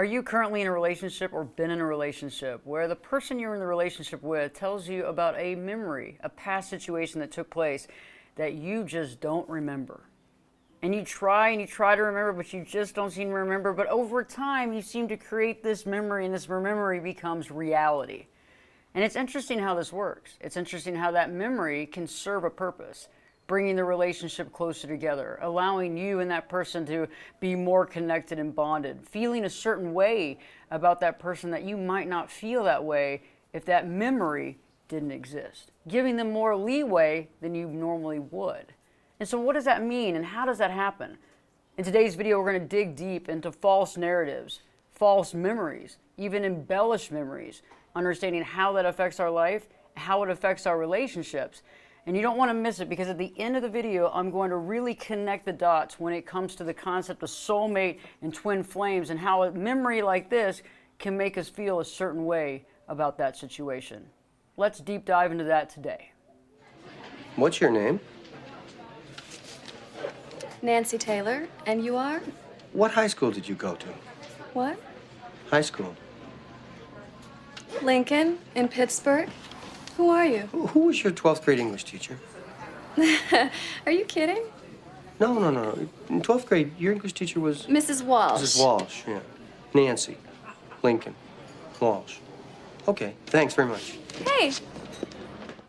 Are you currently in a relationship or been in a relationship where the person you're in the relationship with tells you about a memory, a past situation that took place that you just don't remember? And you try to remember, but you just don't seem to remember. But over time, you seem to create this memory, and this memory becomes reality. And it's interesting how this works. It's interesting how that memory can serve a purpose, bringing the relationship closer together, allowing you and that person to be more connected and bonded, feeling a certain way about that person that you might not feel that way if that memory didn't exist, giving them more leeway than you normally would. And so what does that mean, and how does that happen? In today's video, we're going to dig deep into false narratives, false memories, even embellished memories, understanding how that affects our life, how it affects our relationships. And you don't want to miss it, because at the end of the video, I'm going to really connect the dots when it comes to the concept of soulmate and twin flames, and how a memory like this can make us feel a certain way about that situation. Let's deep dive into that today. What's your name? Nancy Taylor, and you are? What high school did you go to? What? High school. Lincoln, in Pittsburgh. Who are you? Who was your 12th grade English teacher? Are you kidding? No. In 12th grade, your English teacher was... Mrs. Walsh. Mrs. Walsh, yeah. Nancy. Lincoln. Walsh. Okay, thanks very much. Hey.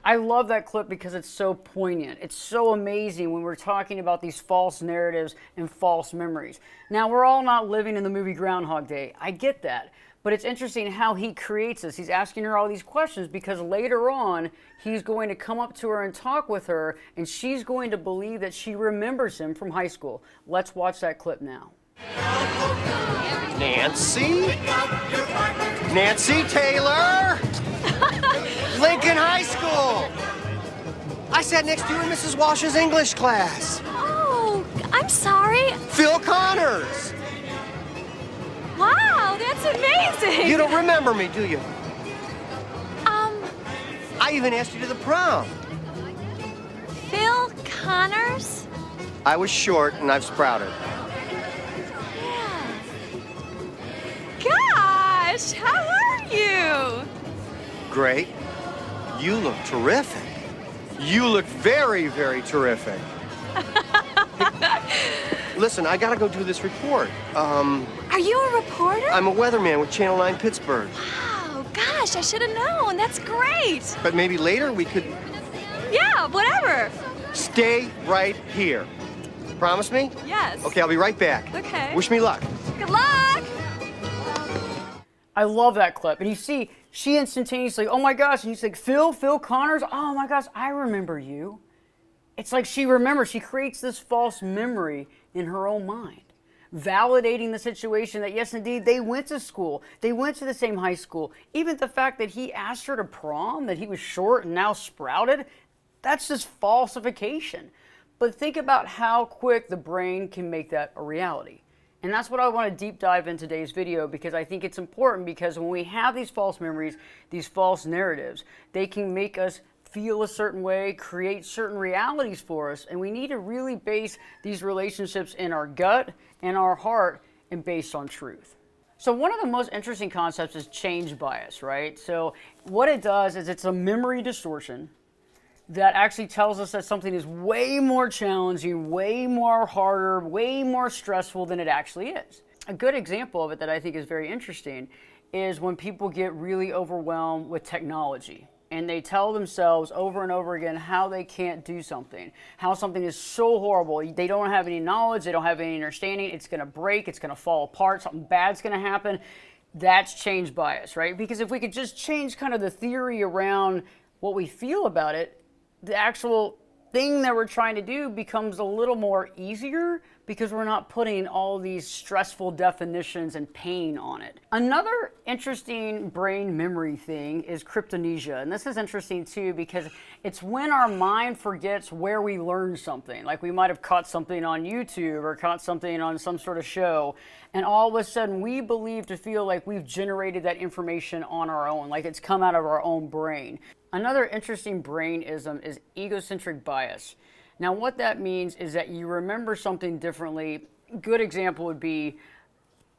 I love that clip because it's so poignant. It's so amazing when we're talking about these false narratives and false memories. Now, we're all not living in the movie Groundhog Day. I get that. But it's interesting how he creates this. He's asking her all these questions because later on, he's going to come up to her and talk with her, and she's going to believe that she remembers him from high school. Let's watch that clip now. Nancy? Nancy Taylor? Lincoln High School! I sat next to you in Mrs. Walsh's English class. Oh, I'm sorry. Phil Connors! Wow, that's amazing. You don't remember me, do you? I even asked you to the prom. Phil Connors? I was short and I've sprouted. Yeah. Gosh, how are you? Great. You look terrific. You look very, very terrific. Listen, I gotta go do this report. Are you a reporter? I'm a weatherman with Channel 9 Pittsburgh. Wow, gosh, I should have known. That's great. But maybe later we could... Yeah, whatever. Stay right here. Promise me? Yes. Okay, I'll be right back. Okay. Wish me luck. Good luck. I love that clip. And you see, she instantaneously, oh my gosh, and he's like, Phil Connors? Oh my gosh, I remember you. It's like she remembers. She creates this false memory in her own mind, validating the situation that, yes, indeed, they went to school. They went to the same high school. Even the fact that he asked her to prom, that he was short and now sprouted, that's just falsification. But think about how quick the brain can make that a reality. And that's what I want to deep dive in today's video, because I think it's important, because when we have these false memories, these false narratives, they can make us feel a certain way, create certain realities for us, and we need to really base these relationships in our gut and our heart and based on truth. So one of the most interesting concepts is change bias, right? So what it does is it's a memory distortion that actually tells us that something is way more challenging, way more harder, way more stressful than it actually is. A good example of it that I think is very interesting is when people get really overwhelmed with technology, and they tell themselves over and over again how they can't do something, how something is so horrible. They don't have any knowledge, they don't have any understanding, it's gonna break, it's gonna fall apart, something bad's gonna happen. That's change bias, right? Because if we could just change kind of the theory around what we feel about it, the actual thing that we're trying to do becomes a little more easier, because we're not putting all these stressful definitions and pain on it. Another interesting brain memory thing is cryptomnesia. And this is interesting too, because it's when our mind forgets where we learned something. Like we might have caught something on YouTube or caught something on some sort of show, and all of a sudden we believe to feel like we've generated that information on our own, like it's come out of our own brain. Another interesting brainism is egocentric bias. Now what that means is that you remember something differently. Good example would be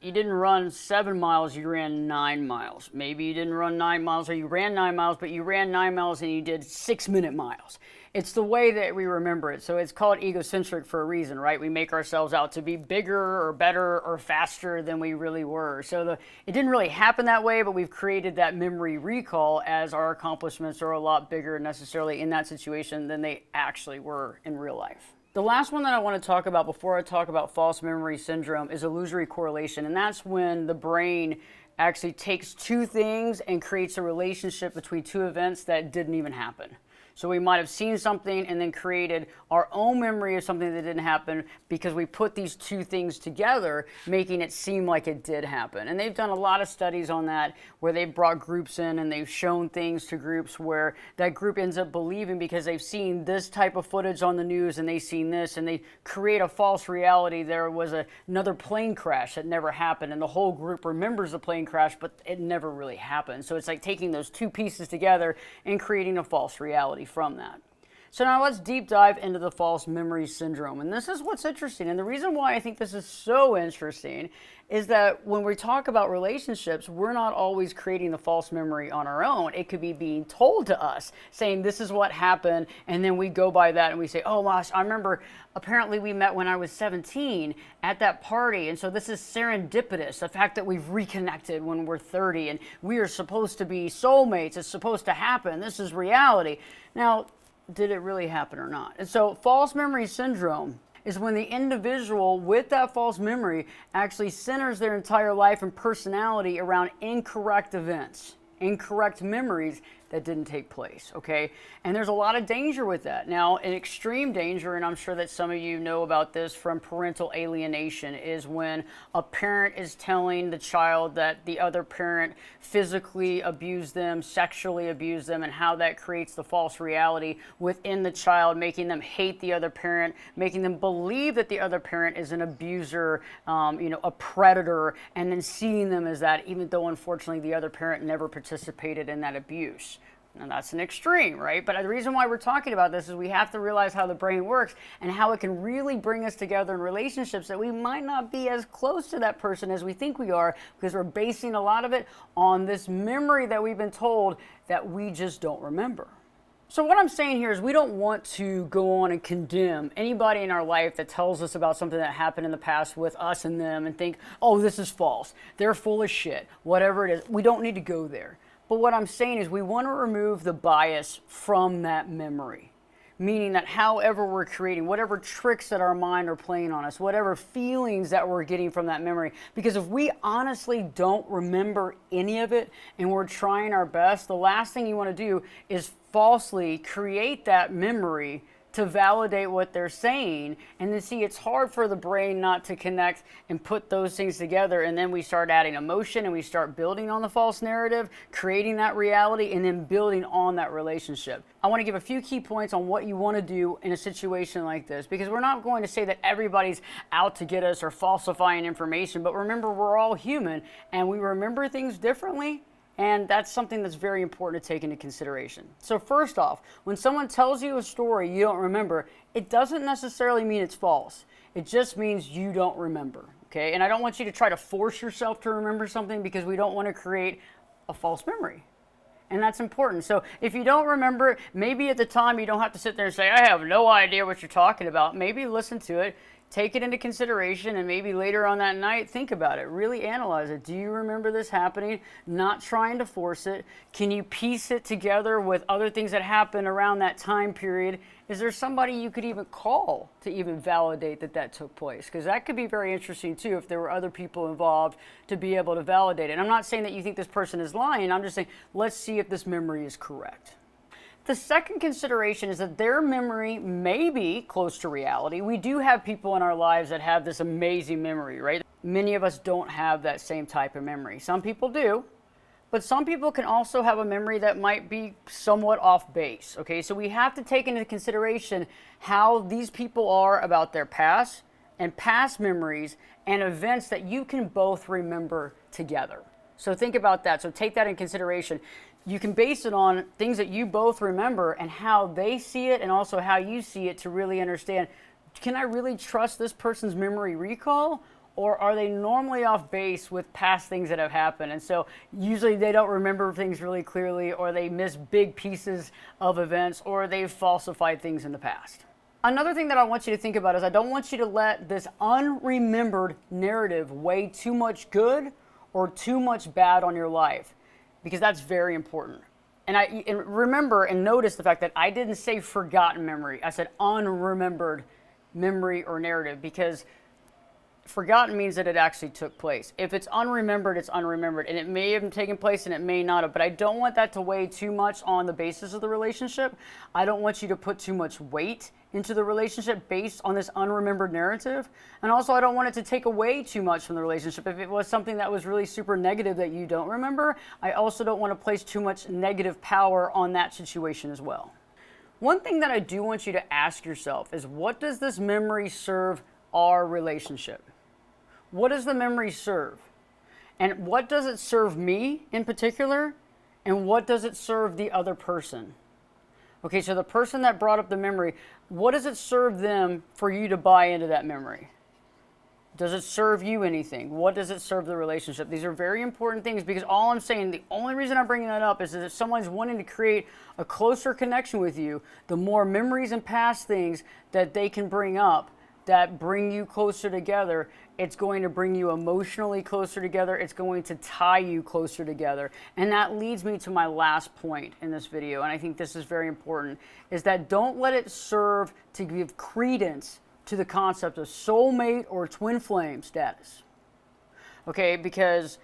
you didn't run 7 miles, you ran 9 miles. Maybe you didn't run 9 miles or you ran 9 miles, but you ran 9 miles and you did 6-minute miles. It's the way that we remember it. So it's called egocentric for a reason, right? We make ourselves out to be bigger or better or faster than we really were. So it didn't really happen that way, but we've created that memory recall as our accomplishments are a lot bigger necessarily in that situation than they actually were in real life. The last one that I want to talk about before I talk about false memory syndrome is illusory correlation, and that's when the brain actually takes two things and creates a relationship between two events that didn't even happen. So we might have seen something and then created our own memory of something that didn't happen because we put these two things together, making it seem like it did happen. And they've done a lot of studies on that where they've brought groups in and they've shown things to groups where that group ends up believing because they've seen this type of footage on the news and they've seen this, and they create a false reality. There was another plane crash that never happened, and the whole group remembers the plane crash, but it never really happened. So it's like taking those two pieces together and creating a false reality from that. So now let's deep dive into the false memory syndrome. And this is what's interesting. And the reason why I think this is so interesting is that when we talk about relationships, we're not always creating the false memory on our own. It could be being told to us, saying this is what happened, and then we go by that and we say, oh gosh, I remember apparently we met when I was 17 at that party, and so this is serendipitous, the fact that we've reconnected when we're 30, and we are supposed to be soulmates, it's supposed to happen, this is reality. Now, did it really happen or not? And so false memory syndrome is when the individual with that false memory actually centers their entire life and personality around incorrect events, incorrect memories that didn't take place, okay? And there's a lot of danger with that. Now, an extreme danger, and I'm sure that some of you know about this from parental alienation, is when a parent is telling the child that the other parent physically abused them, sexually abused them, and how that creates the false reality within the child, making them hate the other parent, making them believe that the other parent is an abuser, a predator, and then seeing them as that, even though unfortunately the other parent never participated in that abuse. And that's an extreme, right? But the reason why we're talking about this is we have to realize how the brain works and how it can really bring us together in relationships that we might not be as close to that person as we think we are, because we're basing a lot of it on this memory that we've been told that we just don't remember. So what I'm saying here is we don't want to go on and condemn anybody in our life that tells us about something that happened in the past with us and them and think, oh, this is false, they're full of shit, whatever it is. We don't need to go there. But what I'm saying is we want to remove the bias from that memory, meaning that however we're creating, whatever tricks that our mind are playing on us, whatever feelings that we're getting from that memory, because if we honestly don't remember any of it and we're trying our best, the last thing you want to do is falsely create that memory to validate what they're saying. And then see, it's hard for the brain not to connect and put those things together, and then we start adding emotion and we start building on the false narrative, creating that reality, and then building on that relationship. I want to give a few key points on what you want to do in a situation like this, because we're not going to say that everybody's out to get us or falsifying information, but remember, we're all human and we remember things differently. And that's something that's very important to take into consideration. So first off, when someone tells you a story you don't remember, it doesn't necessarily mean it's false. It just means you don't remember, okay? And I don't want you to try to force yourself to remember something, because we don't want to create a false memory. And that's important. So if you don't remember, maybe at the time you don't have to sit there and say, I have no idea what you're talking about. Maybe listen to it, take it into consideration, and maybe later on that night, think about it. Really analyze it. Do you remember this happening? Not trying to force it. Can you piece it together with other things that happened around that time period? Is there somebody you could even call to even validate that that took place? Because that could be very interesting too, if there were other people involved, to be able to validate it. And I'm not saying that you think this person is lying. I'm just saying, let's see if this memory is correct. The second consideration is that their memory may be close to reality. We do have people in our lives that have this amazing memory, right? Many of us don't have that same type of memory. Some people do, but some people can also have a memory that might be somewhat off base, okay? So we have to take into consideration how these people are about their past and past memories and events that you can both remember together. So think about that. So take that in consideration. You can base it on things that you both remember and how they see it, and also how you see it, to really understand, can I really trust this person's memory recall, or are they normally off base with past things that have happened? And so usually they don't remember things really clearly, or they miss big pieces of events, or they've falsified things in the past. Another thing that I want you to think about is I don't want you to let this unremembered narrative weigh too much good or too much bad on your life, because that's very important. And remember and notice the fact that I didn't say forgotten memory. I said unremembered memory or narrative, because forgotten means that it actually took place. If it's unremembered, it's unremembered, and it may have taken place and it may not have, but I don't want that to weigh too much on the basis of the relationship. I don't want you to put too much weight into the relationship based on this unremembered narrative. And also, I don't want it to take away too much from the relationship. If it was something that was really super negative that you don't remember, I also don't want to place too much negative power on that situation as well. One thing that I do want you to ask yourself is, what does this memory serve our relationship? What does the memory serve? And what does it serve me in particular? And what does it serve the other person? Okay, so the person that brought up the memory, what does it serve them for you to buy into that memory? Does it serve you anything? What does it serve the relationship? These are very important things, because all I'm saying, the only reason I'm bringing that up is that if someone's wanting to create a closer connection with you, the more memories and past things that they can bring up that bring you closer together, it's going to bring you emotionally closer together. It's going to tie you closer together. And that leads me to my last point in this video, and I think this is very important, is that don't let it serve to give credence to the concept of soulmate or twin flame status. Okay, because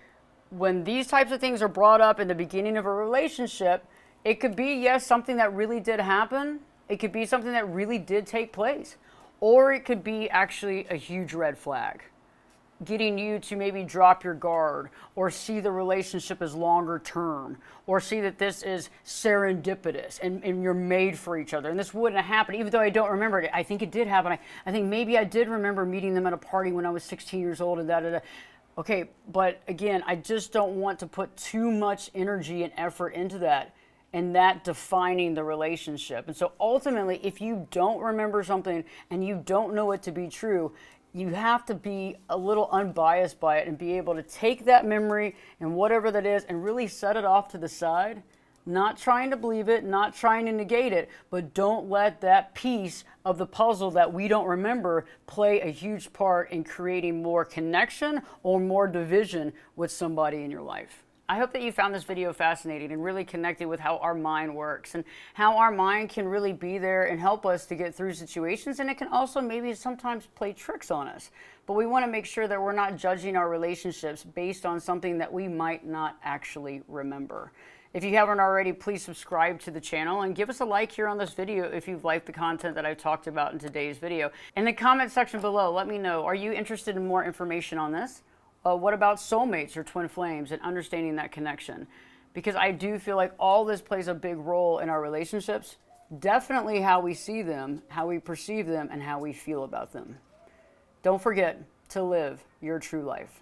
when these types of things are brought up in the beginning of a relationship, it could be, yes, something that really did happen. It could be something that really did take place. Or it could be actually a huge red flag, getting you to maybe drop your guard, or see the relationship as longer term, or see that this is serendipitous and you're made for each other. And this wouldn't have happened, even though I don't remember it. I think it did happen. I think maybe I did remember meeting them at a party when I was 16 years old and da-da-da. Okay, but again, I just don't want to put too much energy and effort into that, and that defining the relationship. And so ultimately, if you don't remember something and you don't know it to be true, you have to be a little unbiased by it and be able to take that memory and whatever that is and really set it off to the side, not trying to believe it, not trying to negate it, but don't let that piece of the puzzle that we don't remember play a huge part in creating more connection or more division with somebody in your life. I hope that you found this video fascinating and really connected with how our mind works and how our mind can really be there and help us to get through situations, and it can also maybe sometimes play tricks on us. But we want to make sure that we're not judging our relationships based on something that we might not actually remember. If you haven't already, please subscribe to the channel and give us a like here on this video if you've liked the content that I've talked about in today's video. In the comment section below, let me know, are you interested in more information on this? What about soulmates or twin flames and understanding that connection? Because I do feel like all this plays a big role in our relationships. Definitely how we see them, how we perceive them, and how we feel about them. Don't forget to live your true life.